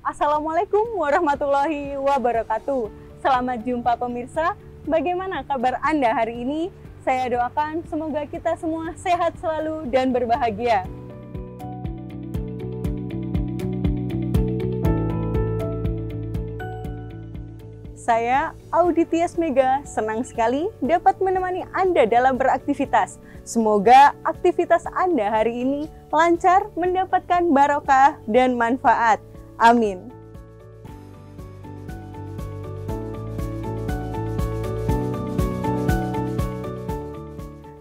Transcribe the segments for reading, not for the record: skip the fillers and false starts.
Assalamualaikum warahmatullahi wabarakatuh. Selamat jumpa pemirsa. Bagaimana kabar Anda hari ini? Saya doakan semoga kita semua sehat selalu dan berbahagia. Saya, Audi Tias Mega, senang sekali dapat menemani Anda dalam beraktivitas. Semoga aktivitas Anda hari ini lancar, mendapatkan barokah dan manfaat. Amin.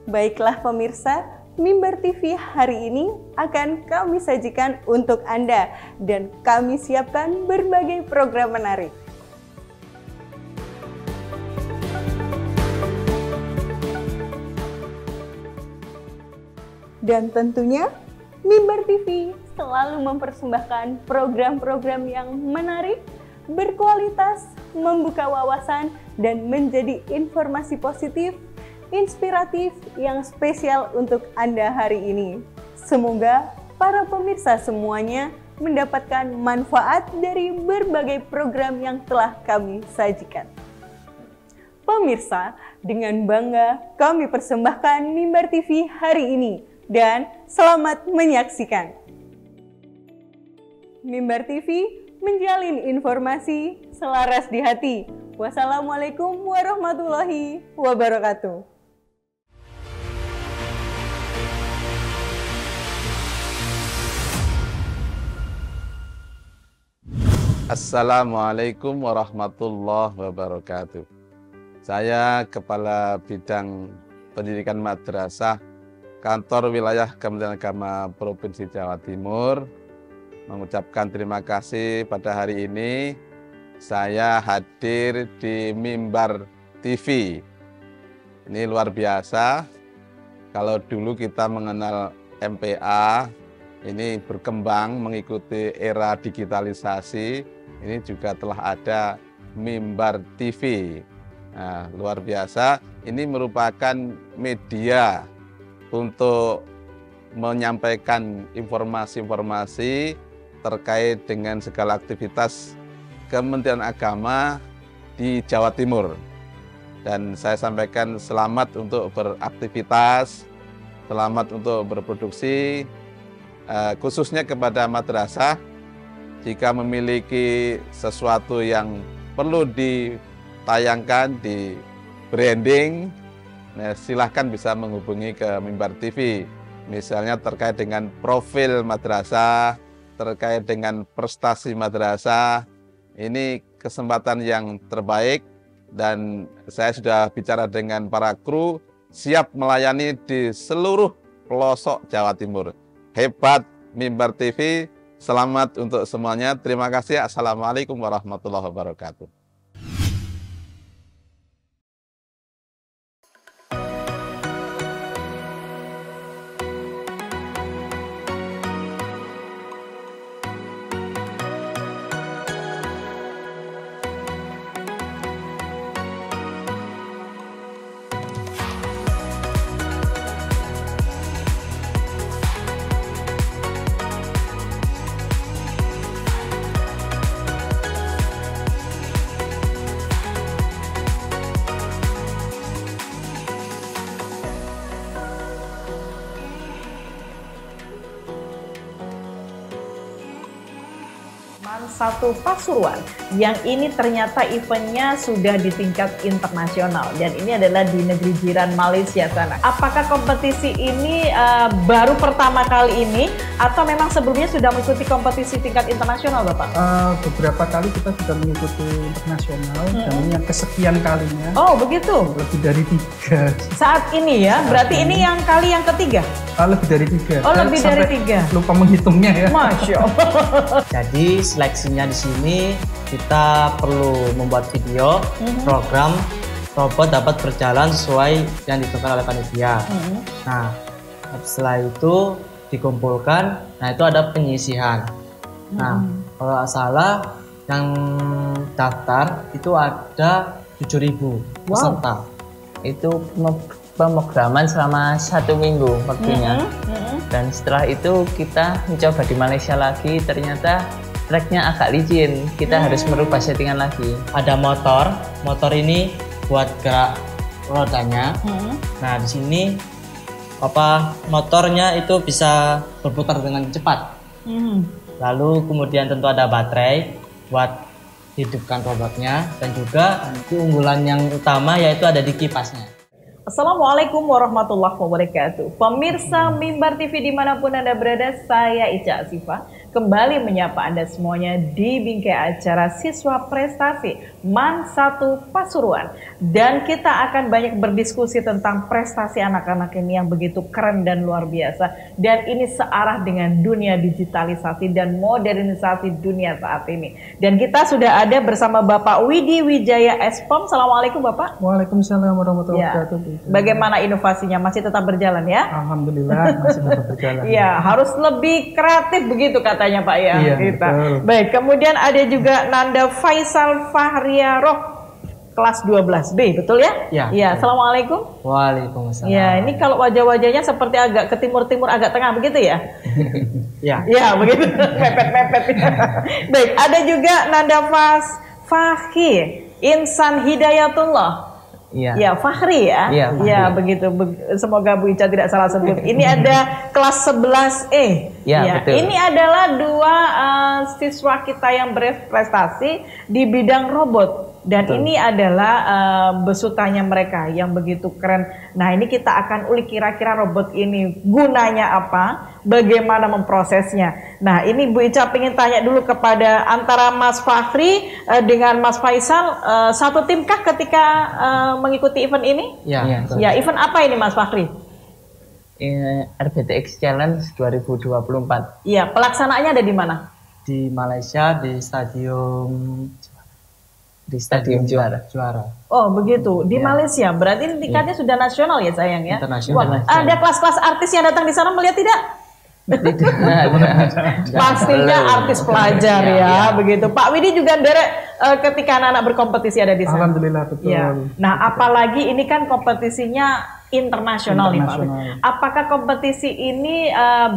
Baiklah pemirsa, Mimbar TV hari ini akan kami sajikan untuk Anda dan kami siapkan berbagai program menarik. Dan tentunya Mimbar TV selalu mempersembahkan program-program yang menarik, berkualitas, membuka wawasan, dan menjadi informasi positif, inspiratif yang spesial untuk Anda hari ini. Semoga para pemirsa semuanya mendapatkan manfaat dari berbagai program yang telah kami sajikan. Pemirsa, dengan bangga kami persembahkan Mimbar TV hari ini. Dan selamat menyaksikan. Mimbar TV menjalin informasi selaras di hati. Wassalamualaikum warahmatullahi wabarakatuh. Assalamualaikum warahmatullahi wabarakatuh. Saya Kepala Bidang Pendidikan Madrasah Kantor Wilayah Kementerian Agama Provinsi Jawa Timur mengucapkan terima kasih pada hari ini saya hadir di Mimbar TV. Ini luar biasa. Kalau dulu kita mengenal MPA, ini berkembang mengikuti era digitalisasi, ini juga telah ada Mimbar TV. Nah, luar biasa. Ini merupakan media untuk menyampaikan informasi-informasi terkait dengan segala aktivitas Kementerian Agama di Jawa Timur. Dan saya sampaikan selamat untuk beraktivitas, selamat untuk berproduksi, khususnya kepada madrasah. Jika memiliki sesuatu yang perlu ditayangkan, di branding, nah, silahkan bisa menghubungi ke Mimbar TV. Misalnya terkait dengan profil madrasah, terkait dengan prestasi madrasah. Ini kesempatan yang terbaik dan saya sudah bicara dengan para kru, siap melayani di seluruh pelosok Jawa Timur. Hebat Mimbar TV, selamat untuk semuanya. Terima kasih. Assalamualaikum warahmatullahi wabarakatuh. Satu Pasuruan yang ini ternyata eventnya sudah di tingkat internasional dan ini adalah di negeri jiran Malaysia sana. Apakah kompetisi ini baru pertama kali ini atau memang sebelumnya sudah mengikuti kompetisi tingkat internasional, Bapak? Beberapa kali kita sudah mengikuti internasional dan ini yang kesekian kalinya. Oh begitu? Lebih dari 3. Saat ini ya, berarti ini yang kali yang ketiga? Lebih dari 3. Oh lebih dari 3. Lupa menghitungnya ya. Masya Allah. Jadi seleksinya di sini kita perlu membuat video program robot dapat berjalan sesuai yang ditentukan oleh panitia. Nah, setelah itu dikumpulkan, nah itu ada penyisihan. Nah, kalau nggak salah yang daftar itu ada 7.000 peserta. Itu pemrograman selama 1 minggu waktunya. Dan setelah itu kita mencoba di Malaysia lagi, ternyata Tracknya agak licin, kita harus merubah settingan lagi. Ada motor ini buat gerak rodanya. Nah, di sini motornya itu bisa berputar dengan cepat. Lalu kemudian tentu ada baterai buat hidupkan robotnya, dan juga keunggulan yang utama yaitu ada di kipasnya. Assalamualaikum warahmatullahi wabarakatuh. Pemirsa Mimbar TV dimanapun Anda berada, saya Ica Asifa kembali menyapa Anda semuanya di bingkai acara Siswa Prestasi MAN 1 Pasuruan. Dan kita akan banyak berdiskusi tentang prestasi anak-anak ini yang begitu keren dan luar biasa. Dan ini searah dengan dunia digitalisasi dan modernisasi dunia saat ini. Dan kita sudah ada bersama Bapak Widi Wijaya Espom. Assalamualaikum Bapak. Waalaikumsalam warahmatullahi wabarakatuh. Bagaimana inovasinya? Masih tetap berjalan ya? Alhamdulillah masih tetap berjalan. Iya, harus lebih kreatif begitu katanya Pak ya. Iya, kita. betul. Baik, kemudian ada juga Nanda Faisal Fahriaroh kelas 12B, betul ya? Iya. Iya, Assalamualaikum. Waalaikumsalam. Ya, ini kalau wajah-wajahnya seperti agak ke timur-timur, agak tengah begitu ya? Ya. Ya, begitu. Mepet-mepet. Baik, ada juga Nanda Fahri Insan Hidayatullah. Iya. Ya, Fahri ya. Iya, Fahri. Ya, begitu. Semoga Bu Ica tidak salah sebut. Ini ada kelas 11E. Ya, betul. Ini adalah dua siswa kita yang berprestasi di bidang robot. Dan ini adalah besutannya mereka yang begitu keren. Nah, ini kita akan ulik kira-kira robot ini gunanya apa, bagaimana memprosesnya. Nah, ini Bu Ica pengen tanya dulu kepada antara Mas Fahri dengan Mas Faisal, satu timkah ketika mengikuti event ini? Ya. Ya, event apa ini Mas Fahri? RBTX Challenge 2024 Iya, pelaksanaannya ada di mana? Di Malaysia di Stadium Juara. Oh begitu, di Malaysia. Berarti ini tingkatnya sudah nasional ya sayang ya? Internasional. Wah, ada kelas-kelas artis yang datang di sana melihat tidak? Pastinya artis pelajar ya, begitu. Pak Widi juga derek ketika anak-anak berkompetisi ada di sana. Alhamdulillah betul. Ya. Nah, apalagi ini kan kompetisinya internasional nih Pak Widi. Apakah kompetisi ini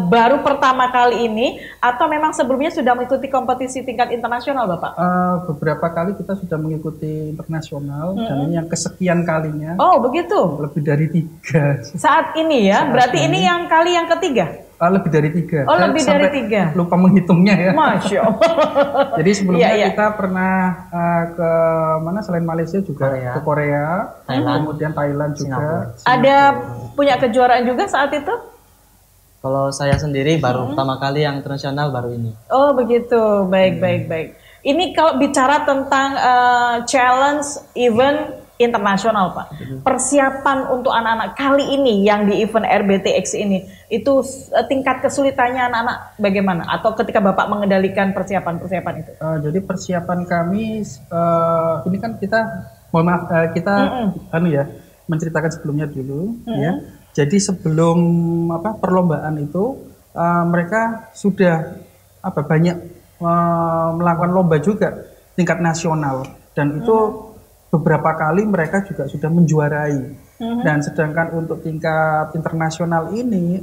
baru pertama kali ini atau memang sebelumnya sudah mengikuti kompetisi tingkat internasional Bapak? Beberapa kali kita sudah mengikuti internasional dan ini yang kesekian kalinya. Oh begitu. Lebih dari 3. Saat ini ya, berarti ini yang kali yang ketiga? Lebih dari 3. Oh, lebih dari 3. Lupa menghitungnya ya. Masya Allah. Jadi sebelumnya Iya. kita pernah ke mana selain Malaysia juga ke Korea, kemudian Thailand juga. Ada punya kejuaraan juga saat itu? Kalau saya sendiri baru pertama kali yang internasional baru ini. Oh begitu, baik. Ini kalau bicara tentang challenge event internasional Pak, persiapan untuk anak-anak kali ini yang di event RBTX ini, itu tingkat kesulitannya anak-anak bagaimana? Atau ketika Bapak mengendalikan persiapan itu? Jadi persiapan kami, ini kan kita, mohon maaf, kita menceritakan sebelumnya dulu ya. Jadi sebelum perlombaan itu mereka sudah banyak melakukan lomba juga tingkat nasional, dan itu beberapa kali mereka juga sudah menjuarai. Dan sedangkan untuk tingkat internasional ini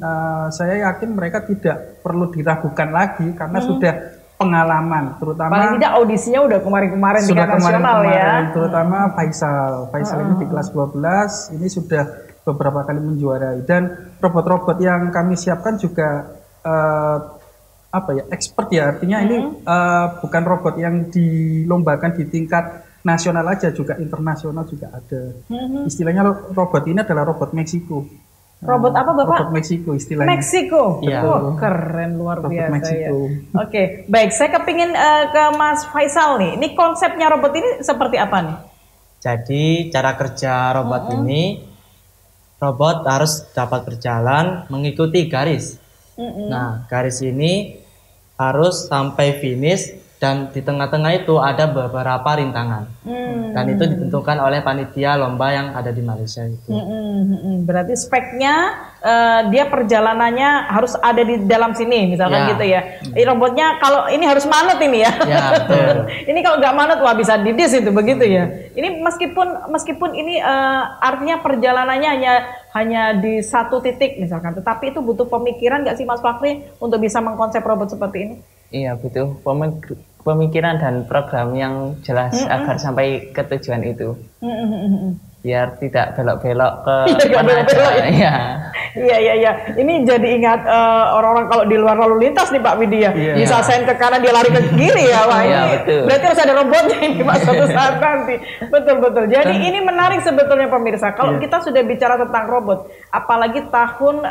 saya yakin mereka tidak perlu diragukan lagi karena sudah pengalaman, terutama paling tidak audisinya udah kemarin-kemarin tingkat nasional ya. Terutama Faisal ini di kelas 12 ini sudah beberapa kali menjuarai, dan robot-robot yang kami siapkan juga expert ya, artinya ini bukan robot yang dilombakan di tingkat nasional aja, juga internasional juga ada. Istilahnya robot ini adalah robot Meksiko. Robot apa Bapak? Robot Meksiko istilahnya. Meksiko? Iya. Oh, keren, luar Robot biasa Meksiko. ya. Oke, baik. Saya kepingin ke Mas Faisal nih. Ini konsepnya robot ini seperti apa nih? Jadi cara kerja robot ini, robot harus dapat berjalan mengikuti garis. Nah, garis ini harus sampai finish, dan di tengah-tengah itu ada beberapa rintangan. Dan itu ditentukan oleh panitia lomba yang ada di Malaysia itu. Berarti speknya dia perjalanannya harus ada di dalam sini, misalkan Ya. gitu ya. Robotnya kalau ini harus manut ini ya. Ya, betul. Ini kalau nggak manut wah bisa didis itu begitu ya. Ini meskipun ini artinya perjalanannya hanya di satu titik misalkan, tetapi itu butuh pemikiran nggak sih Mas Fakri untuk bisa mengkonsep robot seperti ini? Iya, butuh pemikiran dan program yang jelas agar sampai ke tujuan itu. Biar tidak belok-belok ke mana aja. Iya. Iya. Ini jadi ingat orang-orang kalau di luar lalu lintas nih Pak Widya. Bisa sen ke kanan dia lari ke kiri ya Pak. Iya, Ini betul. berarti harus ada robotnya ini Pak suatu saat nanti. Betul. Jadi ini menarik sebetulnya pemirsa. Kalau kita sudah bicara tentang robot, apalagi tahun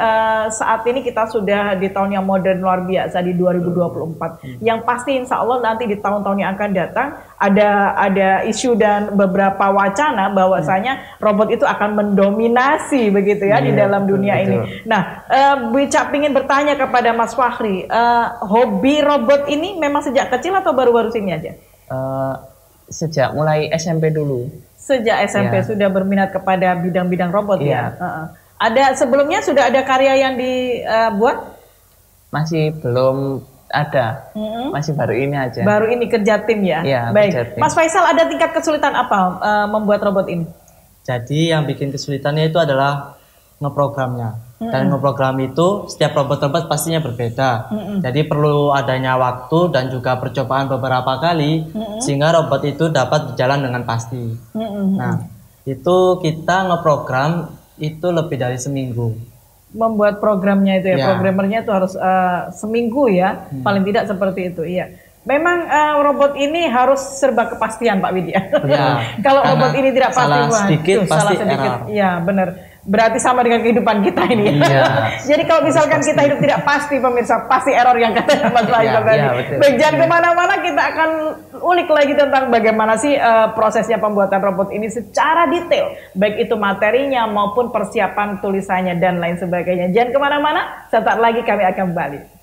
saat ini kita sudah di tahun yang modern luar biasa di 2024. Yang pasti insya Allah nanti di tahun-tahun yang akan datang ada isu dan beberapa wacana bahwasanya robot itu akan mendominasi begitu ya di dalam dunia ini. Nah, Bica ingin bertanya kepada Mas Fakhri, hobi robot ini memang sejak kecil atau baru-baru sini aja? Sejak mulai SMP dulu. Sejak SMP sudah berminat kepada bidang-bidang robot ya. Ada sebelumnya sudah ada karya yang dibuat? Masih belum ada, masih baru ini aja. Baru ini kerja tim ya? Iya, baik. kerja tim. Mas Faisal, ada tingkat kesulitan apa membuat robot ini? Jadi yang bikin kesulitannya itu adalah ngeprogramnya. Dan ngeprogram itu setiap robot-robot pastinya berbeda. Jadi perlu adanya waktu dan juga percobaan beberapa kali sehingga robot itu dapat berjalan dengan pasti. Nah, itu kita ngeprogram itu lebih dari seminggu. Membuat programnya itu ya, programmernya itu harus seminggu ya, paling tidak seperti itu. Iya. Memang robot ini harus serba kepastian Pak Widya. Kalau robot ini tidak pasti, salah sedikit. Iya benar. Berarti sama dengan kehidupan kita ini. Jadi kalau misalkan kita hidup tidak pasti pemirsa, pasti error yang kata Mas Faisal tadi. Baik, jangan kemana-mana, kita akan ulik lagi tentang bagaimana sih prosesnya pembuatan robot ini secara detail. Baik itu materinya maupun persiapan tulisannya dan lain sebagainya. Jangan kemana-mana, sesaat lagi kami akan kembali.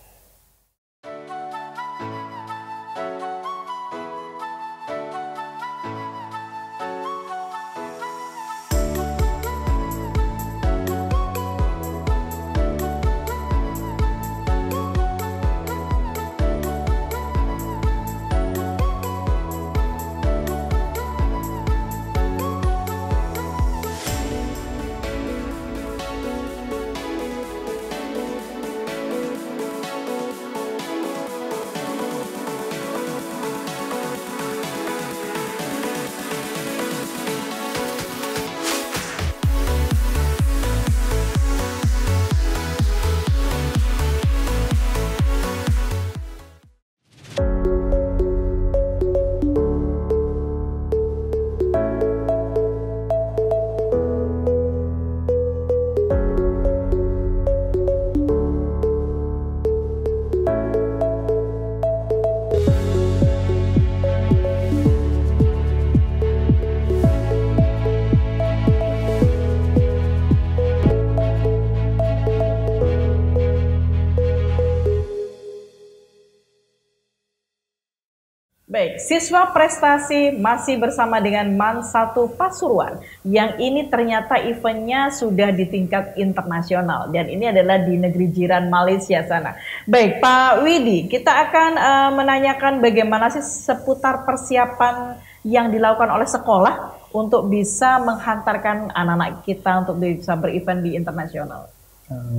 Baik, siswa prestasi masih bersama dengan MAN 1 Pasuruan yang ini ternyata eventnya sudah di tingkat internasional dan ini adalah di negeri jiran Malaysia sana. Baik, Pak Widi, kita akan menanyakan bagaimana sih seputar persiapan yang dilakukan oleh sekolah untuk bisa menghantarkan anak-anak kita untuk bisa berevent di internasional.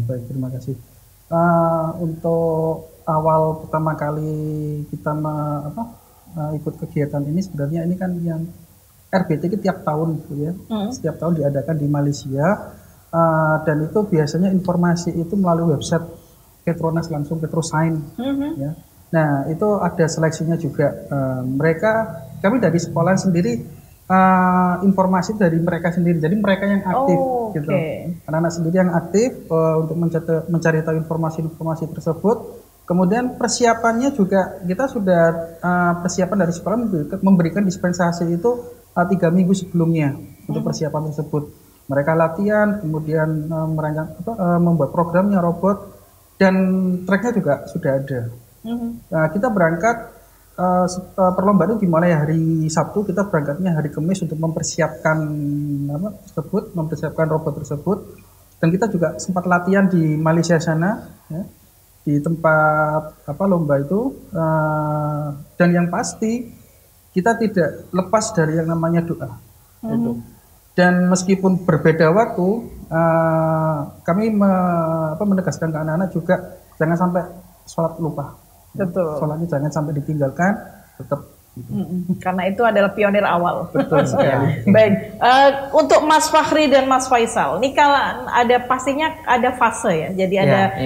Baik, terima kasih. Untuk awal pertama kali kita ikut kegiatan ini, sebenarnya ini kan yang RBT tiap tahun gitu ya, setiap tahun diadakan di Malaysia, dan itu biasanya informasi itu melalui website Petronas langsung, Petrosign, ya. Nah itu ada seleksinya juga. Kami dari sekolah sendiri informasi dari mereka sendiri, jadi mereka yang aktif, gitu. Anak-anak sendiri yang aktif untuk mencari tahu informasi tersebut. Kemudian persiapannya juga kita sudah persiapan dari sekolah memberikan dispensasi itu 3 minggu sebelumnya untuk persiapan tersebut. Mereka latihan, kemudian membuat programnya robot dan tracknya juga sudah ada. Nah, kita berangkat perlombaan itu dimulai hari Sabtu, kita berangkatnya hari Kamis untuk mempersiapkan robot tersebut. Dan kita juga sempat latihan di Malaysia sana, ya, di tempat lomba itu, dan yang pasti kita tidak lepas dari yang namanya doa. Gitu. Dan meskipun berbeda waktu, kami menegaskan ke anak-anak juga jangan sampai sholat lupa. Betul. Sholatnya jangan sampai ditinggalkan, tetap. Karena itu adalah pionir awal. Betul sekali. Baik, untuk Mas Fakhri dan Mas Faisal, ini kalau pastinya ada fase ya. Jadi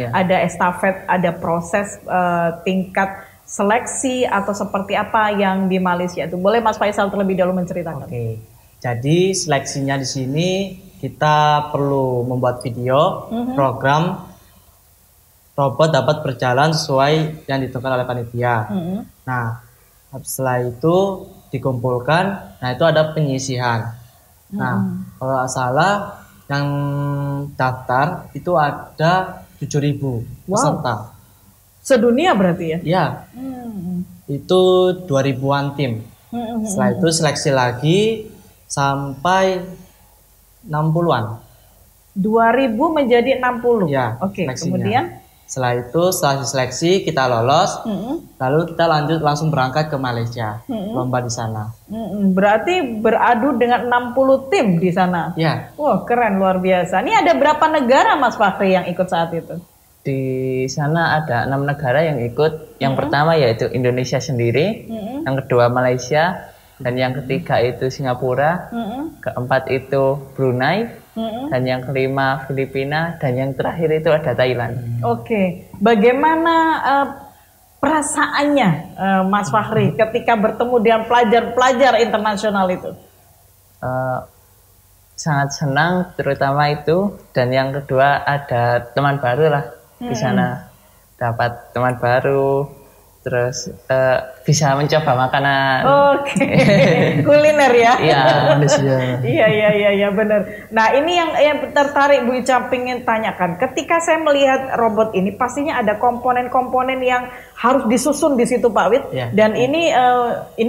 ada estafet, ada proses tingkat seleksi atau seperti apa yang di Malaysia itu. Boleh Mas Faisal terlebih dahulu menceritakan. Oke. Jadi seleksinya di sini kita perlu membuat video, program robot dapat berjalan sesuai yang ditentukan oleh panitia. Nah, setelah itu dikumpulkan, nah itu ada penyisihan. Nah, kalau nggak salah yang daftar itu ada 7.000 peserta. Sedunia berarti ya? Ya, itu 2.000-an tim. Setelah itu seleksi lagi sampai 60-an. 2.000 menjadi 60. Ya, oke. seleksinya. Kemudian setelah itu setelah seleksi kita lolos, lalu kita lanjut langsung berangkat ke Malaysia, lomba di sana. Berarti beradu dengan 60 tim di sana. Ya. Wah, keren, luar biasa. Ini ada berapa negara Mas Fakhri yang ikut saat itu? Di sana ada 6 negara yang ikut. Yang pertama yaitu Indonesia sendiri, yang kedua Malaysia, dan yang ketiga itu Singapura, keempat itu Brunei, dan yang kelima Filipina, dan yang terakhir itu ada Thailand. Oke, bagaimana perasaannya Mas Fakhri ketika bertemu dengan pelajar-pelajar internasional itu? Sangat senang terutama itu, dan yang kedua ada teman baru lah di sana, dapat teman baru. Terus bisa mencoba makanan. Oke. Kuliner ya. Iya. Iya benar. Nah, ini yang tertarik Bu Ica pengen tanyakan. Ketika saya melihat robot ini pastinya ada komponen-komponen yang harus disusun di situ Pak Wid. Ya. Dan ini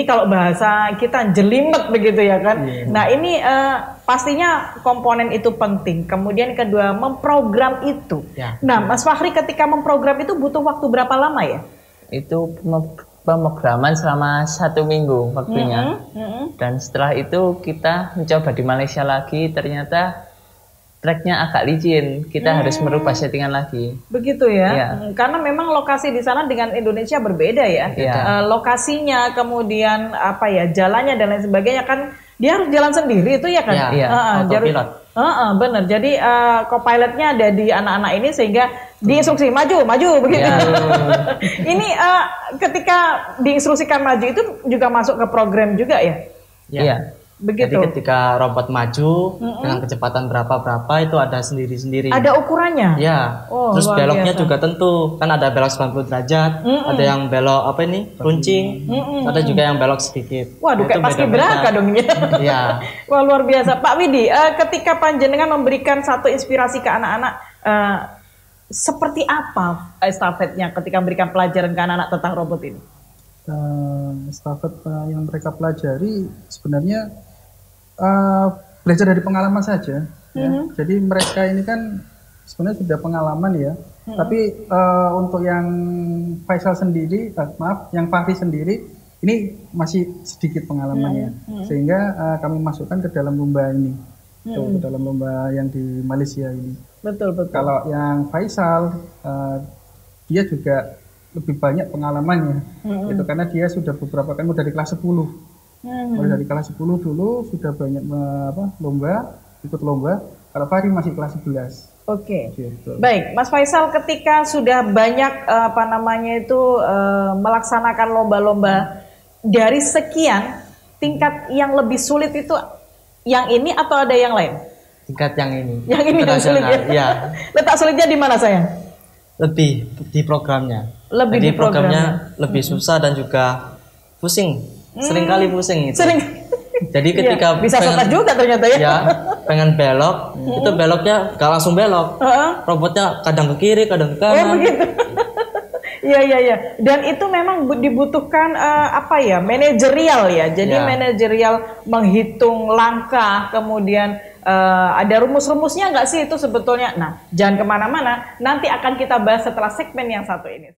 kalau bahasa kita jelimet begitu ya kan. Ya. Nah, ini pastinya komponen itu penting. Kemudian kedua memprogram itu. Ya. Nah, Mas Fakhri ketika memprogram itu butuh waktu berapa lama ya? Itu pemrograman selama 1 minggu waktunya. Dan setelah itu kita mencoba di Malaysia lagi, ternyata tracknya agak licin, kita harus merubah settingan lagi. Begitu ya? Ya. Karena memang lokasi di sana dengan Indonesia berbeda ya. Ya. Lokasinya, kemudian apa ya, jalannya dan lain sebagainya kan dia harus jalan sendiri itu ya kan? Iya, autopilot. Bener. Jadi co-pilotnya ada di anak-anak ini sehingga diinstruksi maju begitu. Ya. Ini ketika diinstruksikan maju itu juga masuk ke program juga ya? Iya. Begitu. Jadi ketika robot maju dengan kecepatan berapa itu ada sendiri-sendiri. Ada ukurannya? Ya. Oh, terus luar beloknya biasa. juga tentu. Kan ada belok 90 derajat, ada yang belok runcing, ada juga yang belok sedikit. Waduh, Nah, kayak itu paski beda-beda. beraka dong ya. Iya. Wah, luar biasa. Pak Widi, ketika panjenengan memberikan satu inspirasi ke anak-anak, seperti apa estafetnya ketika memberikan pelajaran ke anak-anak tentang robot ini? Estafet yang mereka pelajari sebenarnya belajar dari pengalaman saja. Ya. Jadi mereka ini kan sebenarnya sudah pengalaman ya. Tapi untuk yang Faisal sendiri, yang Fakhri sendiri ini masih sedikit pengalamannya, sehingga kami masukkan ke dalam lomba ini, ke dalam lomba yang di Malaysia ini. Betul. Kalau yang Faisal, dia juga lebih banyak pengalamannya, itu karena dia sudah beberapa kali dari kelas 10. Mulai dari kelas 10 dulu sudah banyak ikut lomba. Kalau Fakhri masih kelas 11. Oke. Gitu. Baik, Mas Faisal ketika sudah banyak melaksanakan lomba-lomba, dari sekian tingkat yang lebih sulit itu yang ini atau ada yang lain? Tingkat yang ini. Yang ini yang sulit ya? Ya. Letak sulitnya di mana sayang? Lebih di programnya. Lebih Jadi di programnya. lebih susah dan juga pusing. Seringkali pusing itu. Jadi ketika bisa stres juga ternyata ya. Ya, pengen belok, itu beloknya gak langsung belok. Robotnya kadang ke kiri, kadang ke kanan. Oh begitu. Iya. Dan itu memang dibutuhkan manajerial ya. Jadi manajerial menghitung langkah, kemudian ada rumus-rumusnya nggak sih itu sebetulnya. Nah, jangan kemana-mana. Nanti akan kita bahas setelah segmen yang satu ini.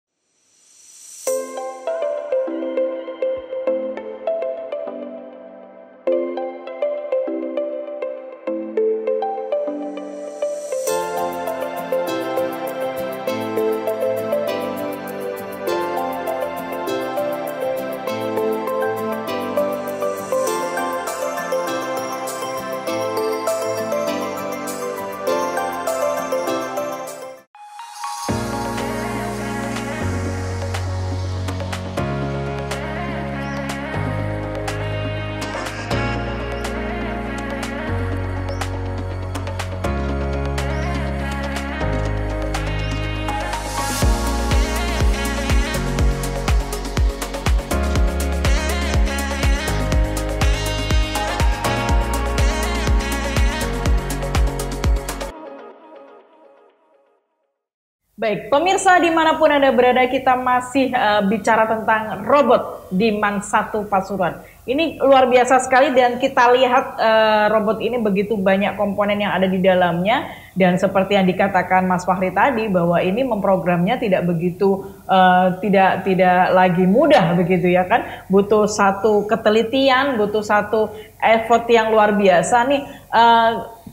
Baik, pemirsa dimanapun Anda berada, kita masih bicara tentang robot di MAN 1 Pasuruan. Ini luar biasa sekali dan kita lihat robot ini begitu banyak komponen yang ada di dalamnya. Dan seperti yang dikatakan Mas Fahri tadi, bahwa ini memprogramnya tidak begitu, tidak lagi mudah begitu ya kan. Butuh satu ketelitian, butuh satu effort yang luar biasa nih.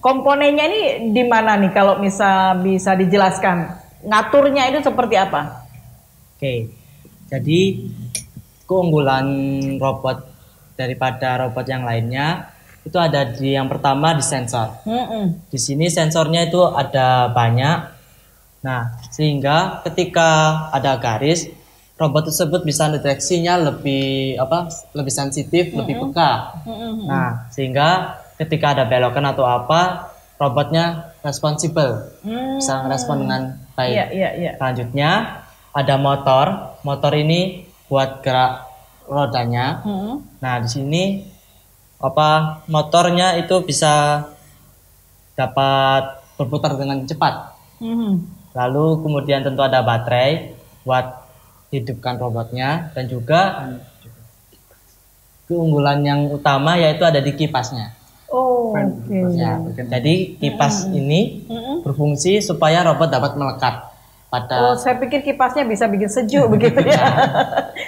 Komponennya ini di mana nih kalau bisa dijelaskan? Ngaturnya itu seperti apa? Oke, jadi keunggulan robot daripada robot yang lainnya itu ada di yang pertama di sensor. Di sini sensornya itu ada banyak. Nah, sehingga ketika ada garis, robot tersebut bisa deteksinya lebih sensitif, lebih peka. Nah, sehingga ketika ada belokan atau apa, robotnya responsibel, bisa merespon dengan baik. Selanjutnya ada motor. Motor ini buat gerak rodanya. Nah, di sini motornya itu bisa dapat berputar dengan cepat. Lalu kemudian tentu ada baterai buat hidupkan robotnya, dan juga keunggulan yang utama yaitu ada di kipasnya. Ya, jadi kipas ini berfungsi supaya robot dapat melekat pada. Saya pikir kipasnya bisa bikin sejuk begitu ya.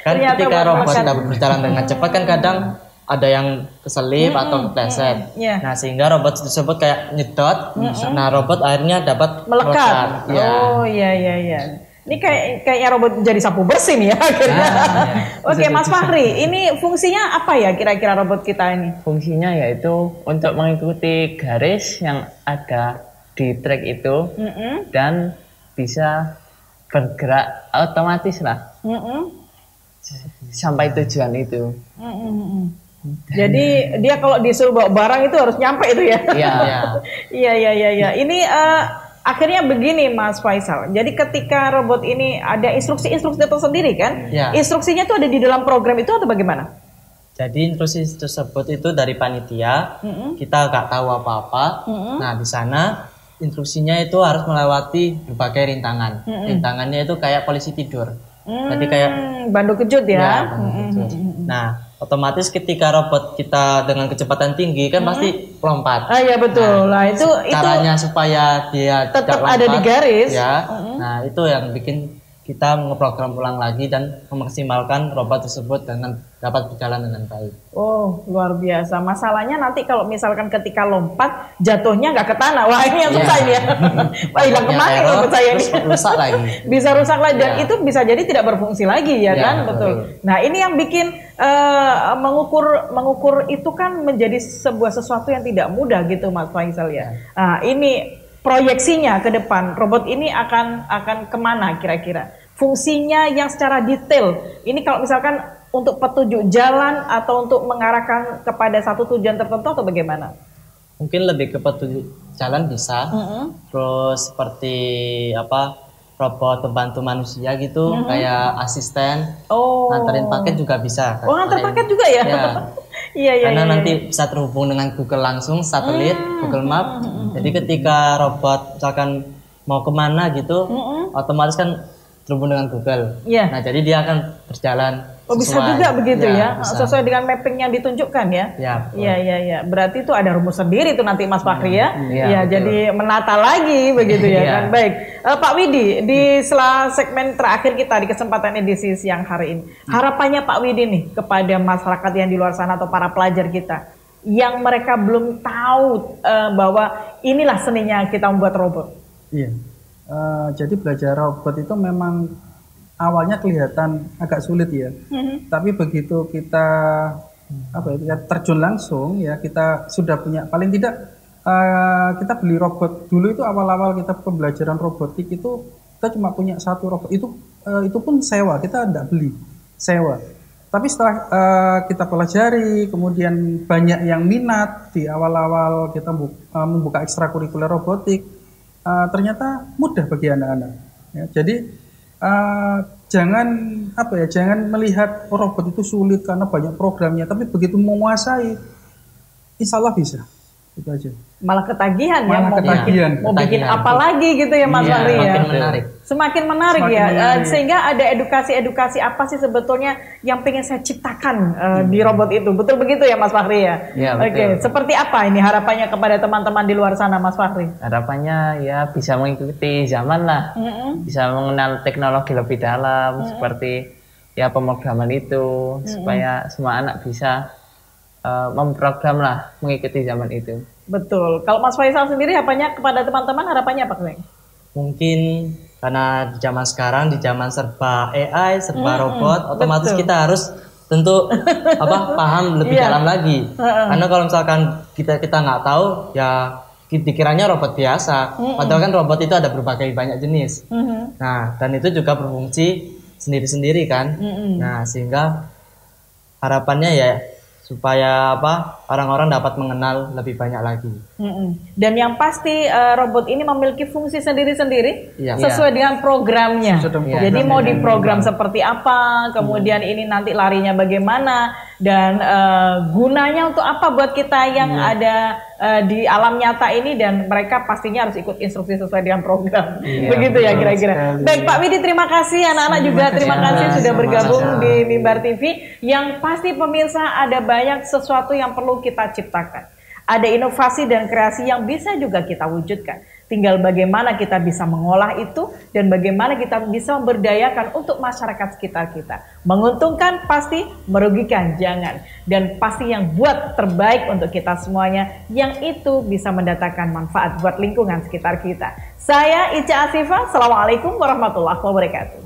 Kan ketika robot dapat berjalan dengan cepat kan kadang ada yang keselip atau kepleset. Nah, sehingga robot tersebut kayak nyedot. Nah, robot akhirnya dapat melekat. Oh iya. Ini kayaknya robot jadi sapu bersih nih ya akhirnya. Oke, Mas Fahri, ini fungsinya apa ya kira-kira robot kita ini? Fungsinya yaitu untuk mengikuti garis yang ada di track itu dan bisa bergerak otomatis lah sampai tujuan itu. Jadi dia kalau disuruh bawa barang itu harus nyampe itu ya? Iya. Ini akhirnya begini Mas Faisal, jadi ketika robot ini ada instruksi-instruksi tersendiri kan? Instruksinya itu ada di dalam program itu atau bagaimana? Jadi instruksi tersebut itu dari panitia, kita nggak tahu apa-apa. Nah, di sana instruksinya itu harus melewati berbagai rintangan. Rintangannya itu kayak polisi tidur. Jadi kayak bandu kejut ya. Bandu kejut. Nah, otomatis ketika robot kita dengan kecepatan tinggi kan pasti lompat. Iya betul. Nah, itu caranya supaya dia tetap lompat, ada di garis. Ya. Nah, itu yang bikin kita ngeprogram ulang lagi dan memaksimalkan robot tersebut dengan dapat berjalan dengan baik. Oh, luar biasa. Masalahnya nanti kalau misalkan ketika lompat jatuhnya nggak ke tanah, wah ini yang susah ini ya. Wah, hilang kemana robot saya ini? Rusak lagi. Bisa rusak lagi dan itu bisa jadi tidak berfungsi lagi ya kan, betul. Nah, ini yang bikin mengukur itu kan menjadi sebuah sesuatu yang tidak mudah gitu Mas Faisal ya. Nah, ini proyeksinya ke depan robot ini akan kemana kira-kira? Fungsinya yang secara detail. Ini kalau misalkan untuk petunjuk jalan atau untuk mengarahkan kepada satu tujuan tertentu atau bagaimana? Mungkin lebih ke petunjuk jalan bisa. Terus seperti robot pembantu manusia gitu, kayak asisten. Nganterin paket juga bisa. Nganter paket juga ya? Iya. Karena nanti bisa terhubung dengan Google langsung, satelit, Google Map. Jadi ketika robot misalkan mau kemana gitu, otomatis kan terhubung dengan Google. Nah, jadi dia akan berjalan sesuai. Bisa juga begitu ya? Sesuai dengan mapping yang ditunjukkan ya? Iya. Berarti itu ada rumus sendiri itu nanti Mas Fahri ya? Iya, jadi menata lagi begitu ya kan? Baik, Pak Widi, di segmen terakhir kita di kesempatan edisi siang hari ini, harapannya Pak Widi nih kepada masyarakat yang di luar sana atau para pelajar kita yang mereka belum tahu bahwa inilah seninya kita membuat robot. Iya, jadi belajar robot itu memang awalnya kelihatan agak sulit ya, tapi begitu kita terjun langsung ya, kita sudah punya paling tidak kita beli robot dulu itu awal-awal kita pembelajaran robotik itu kita cuma punya satu robot itu pun sewa, kita tidak beli, sewa. Tapi setelah kita pelajari, kemudian banyak yang minat di awal-awal kita membuka ekstrakurikuler robotik, ternyata mudah bagi anak-anak. Ya, jadi jangan melihat robot itu sulit karena banyak programnya, tapi begitu menguasai, insya Allah bisa. Itu aja. Malah ketagihan ya, mau bikin apa lagi gitu ya Mas Fahri ya. Makin menarik. Semakin menarik Semakin ya, menarik. sehingga ada edukasi-edukasi apa sih sebetulnya yang pengen saya ciptakan di robot itu. Betul begitu ya Mas Fahri ya? Iya, Oke, betul. seperti apa ini harapannya kepada teman-teman di luar sana Mas Fahri? Harapannya ya bisa mengikuti zaman lah, bisa mengenal teknologi lebih dalam seperti ya pemrograman itu, supaya semua anak bisa memprogram lah, mengikuti zaman itu. Betul. Kalau Mas Faisal sendiri harapannya kepada teman-teman harapannya apa Kang? Mungkin karena di zaman sekarang, di zaman serba AI, serba robot, otomatis betul. kita harus tentu paham lebih Iya. dalam lagi. Karena kalau misalkan kita nggak tahu, ya dikiranya robot biasa. Padahal kan robot itu ada berbagai banyak jenis. Nah, dan itu juga berfungsi sendiri-sendiri kan. Nah, sehingga harapannya ya supaya orang-orang dapat mengenal lebih banyak lagi. Dan yang pasti robot ini memiliki fungsi sendiri-sendiri Iya. sesuai dengan programnya. Sesuai dengan Jadi program mau yang diprogram seperti apa, kemudian ini nanti larinya bagaimana, dan gunanya untuk apa buat kita yang ada di alam nyata ini, dan mereka pastinya harus ikut instruksi sesuai dengan program. Begitu ya kira-kira. Baik Pak Widi, terima kasih. Anak-anak juga terima kasih sudah bergabung di Mimbar TV. Yang pasti pemirsa, ada banyak sesuatu yang perlu kita ciptakan. Ada inovasi dan kreasi yang bisa juga kita wujudkan. Tinggal bagaimana kita bisa mengolah itu dan bagaimana kita bisa memberdayakan untuk masyarakat sekitar kita. Menguntungkan pasti, merugikan jangan. Dan pasti yang buat terbaik untuk kita semuanya, yang itu bisa mendatangkan manfaat buat lingkungan sekitar kita. Saya Ica Asifah, Assalamualaikum warahmatullahi wabarakatuh.